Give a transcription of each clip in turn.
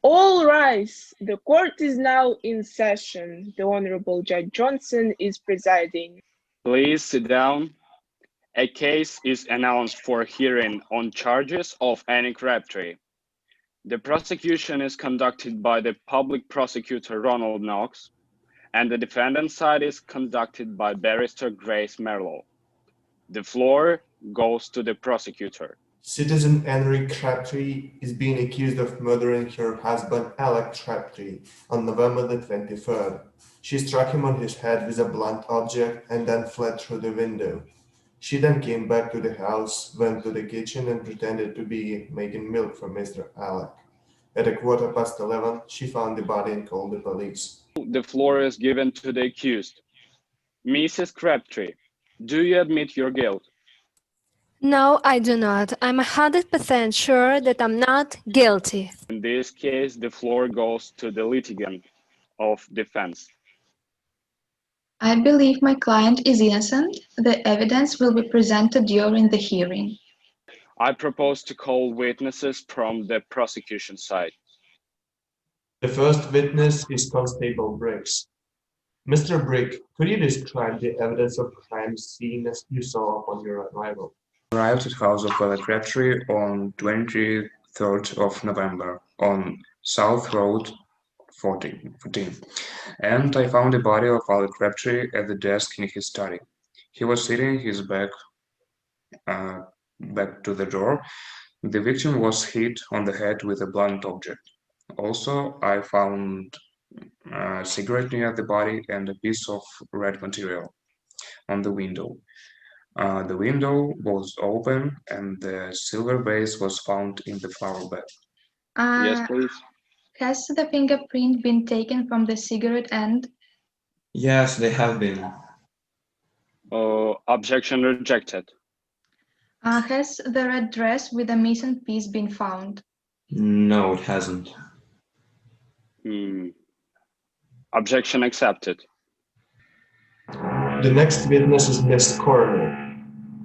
All rise. The court is now in session. The Honorable Judge Johnson is presiding. Please sit down. A case is announced for hearing on charges of Annie Crabtree. The prosecution is conducted by the public prosecutor Ronald Knox, and the defendant's side is conducted by Barrister Grace Marlow. The floor goes to the prosecutor. Citizen Annie Crabtree is being accused of murdering her husband Alec Crabtree on November the 23rd. She struck him on his head with a blunt object and then fled through the window. She then came back to the house, went to the kitchen and pretended to be making milk for Mr. Alec. At 11:15, she found the body and called the police. The floor is given to the accused. Mrs. Crabtree, do you admit your guilt? No, I do not. I'm 100% sure that I'm not guilty. In this case, the floor goes to the litigant of defense. I believe my client is innocent. The evidence will be presented during the hearing. I propose to call witnesses from the prosecution side. The first witness is Constable Briggs. Mr. Briggs, could you describe the evidence of crime seen as you saw upon your arrival? Arrived at house of Alec Crabtree on 23rd of November on South Road 14, and I found the body of Alec Crabtree at the desk in his study. He was sitting his back to the door. The victim was hit on the head with a blunt object. Also, I found a cigarette near the body and a piece of red material on the window. The window was open and the silver vase was found in the flower bed. Yes, please. Has the fingerprint been taken from the cigarette end? Yes, they have been. Objection rejected. Has the red dress with a missing piece been found? No, it hasn't. Objection accepted. The next witness is Miss Coroner.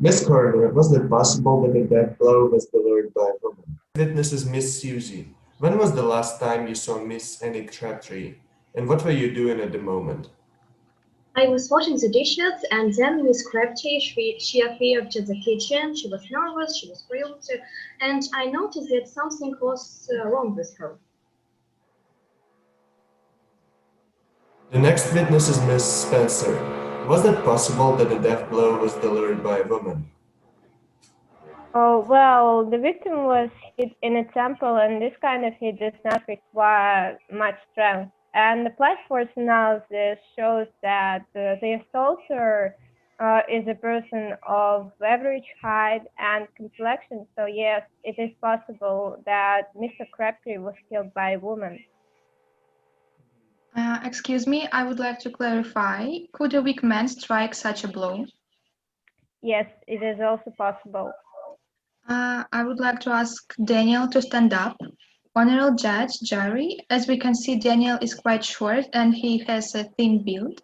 Miss Coroner, was it possible that the death blow was delivered by a woman? Witness is Miss Suzie. When was the last time you saw Miss Annie Crabtree? And what were you doing at the moment? I was washing the dishes, and then Miss Crabtree, she appeared to the kitchen. She was nervous, she was thrilled, and I noticed that something was wrong with her. The next witness is Miss Spencer. Was it possible that the death blow was delivered by a woman? Oh, well, the victim was hit in a temple, and this kind of hit does not require much strength. And the blood force analysis shows that the assaulter is a person of average height and complexion. So yes, it is possible that Mr. Crabtree was killed by a woman. Excuse me, I would like to clarify. Could a weak man strike such a blow? Yes, it is also possible. I would like to ask Daniel to stand up. Honorable Judge Jerry, as we can see, Daniel is quite short and he has a thin build.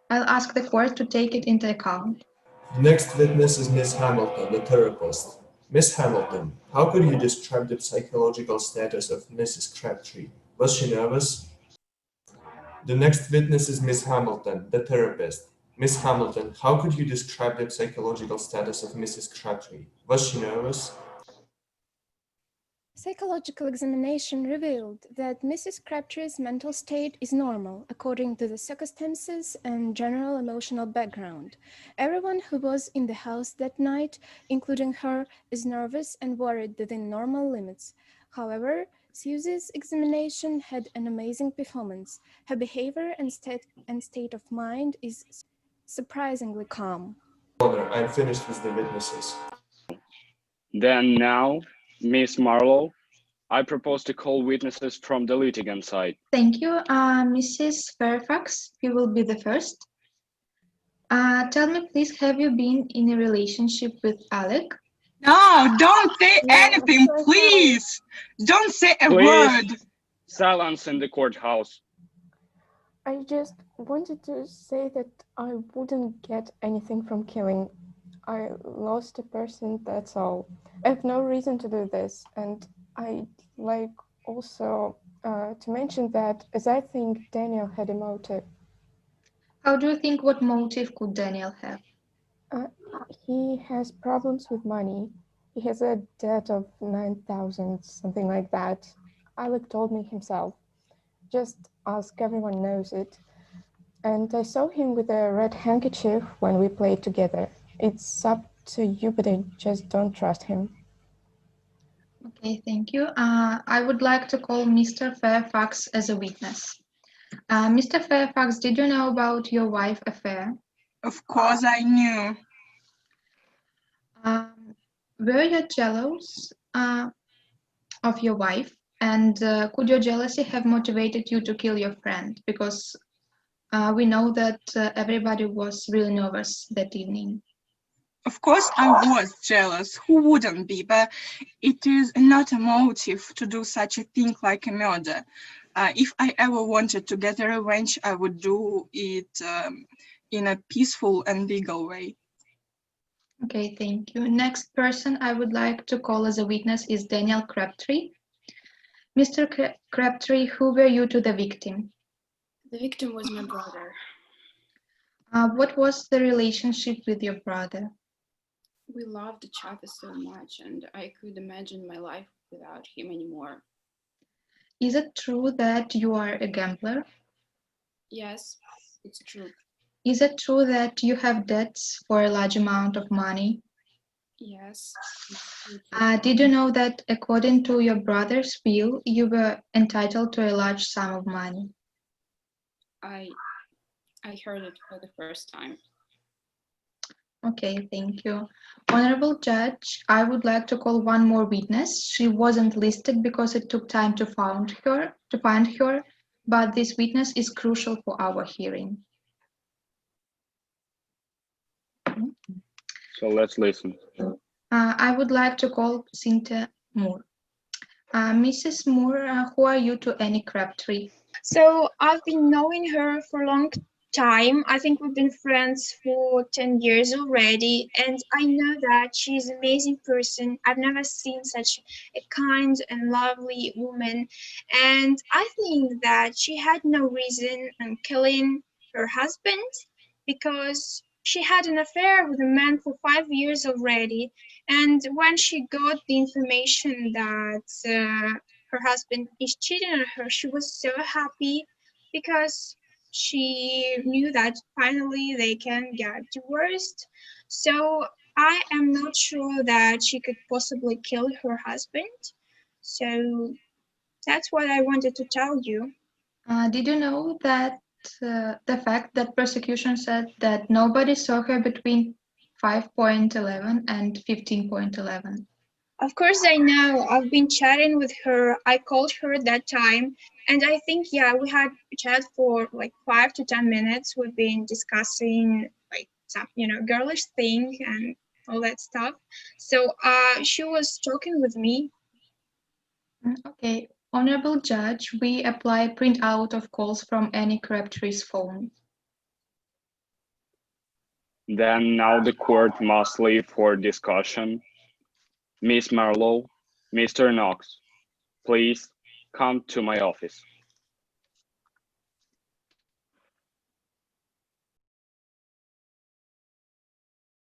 I'll ask the court to take it into account. The next witness is Miss Hamilton, the therapist. Miss Hamilton, how could you describe the psychological status of Mrs. Crabtree? Was she nervous? The next witness is Miss Hamilton, the therapist. Miss Hamilton, how could you describe the psychological status of Mrs. Crabtree? Was she nervous? Psychological examination revealed that Mrs. Crabtree's mental state is normal according to the circumstances and general emotional background. Everyone who was in the house that night, including her, is nervous and worried within normal limits. However, Suzie's examination had an amazing performance. Her behavior and state of mind is surprisingly calm. Coroner, I'm finished with the witnesses. Then now, Miss Marlow, I propose to call witnesses from the litigant side. Thank you. Mrs. Fairfax, you will be the first. Tell me, please, have you been in a relationship with Alec? No, don't say anything, please. Don't say a word. Silence in the courthouse. I just wanted to say that I wouldn't get anything from killing. I lost a person, that's all. I have no reason to do this, and I'd like Also, to mention that, as I think Daniel had a motive. How do you think, what motive could Daniel have? He has problems with money. He has a debt of 9,000, something like that. Alec told me himself. Just ask, everyone knows it. And I saw him with a red handkerchief when we played together. It's up to you, but I just don't trust him. Okay, thank you. I would like to call Mr. Fairfax as a witness. Mr. Fairfax, did you know about your wife's affair? Of course I knew. Were you jealous of your wife? And could your jealousy have motivated you to kill your friend? Because we know that everybody was really nervous that evening. Of course I was jealous, who wouldn't be, but it is not a motive to do such a thing like a murder. If I ever wanted to get a revenge, I would do it in a peaceful and legal way. Okay, thank you. Next person I would like to call as a witness is Daniel Crabtree. Mr. Crabtree, who were you to the victim? The victim was my brother. What was the relationship with your brother? We loved each other so much, and I could imagine my life without him anymore. Is it true that you are a gambler? Yes, it's true. Is it true that you have debts for a large amount of money? Yes. Did you know that according to your brother's will, you were entitled to a large sum of money? I heard it for the first time. Okay, thank you. Honorable Judge, I would like to call one more witness. She wasn't listed because it took time to find her, but this witness is crucial for our hearing. So let's listen. I would like to call Cynthia Moor. Mrs. Moor, who are you to Annie Crabtree? So I've been knowing her for a long time. I think we've been friends for 10 years already, and I know that she's an amazing person. I've never seen such a kind and lovely woman, and I think that she had no reason in killing her husband because she had an affair with a man for 5 years already, and when she got the information that her husband is cheating on her, she was so happy because she knew that finally they can get divorced. So I am not sure that she could possibly kill her husband. So that's what I wanted to tell you. Did you know that the fact that prosecution said that nobody saw her between 5.11 and 15.11? Of course I know. I've been chatting with her. I called her at that time, and I think, yeah, we had a chat for like 5 to 10 minutes. We've been discussing like some, girlish thing and all that stuff. So she was talking with me. Okay, Honorable Judge, we apply printout of calls from Annie Crabtree's phone. Then now the court must leave for discussion. Miss Marlow, Mr. Knox, please come to my office.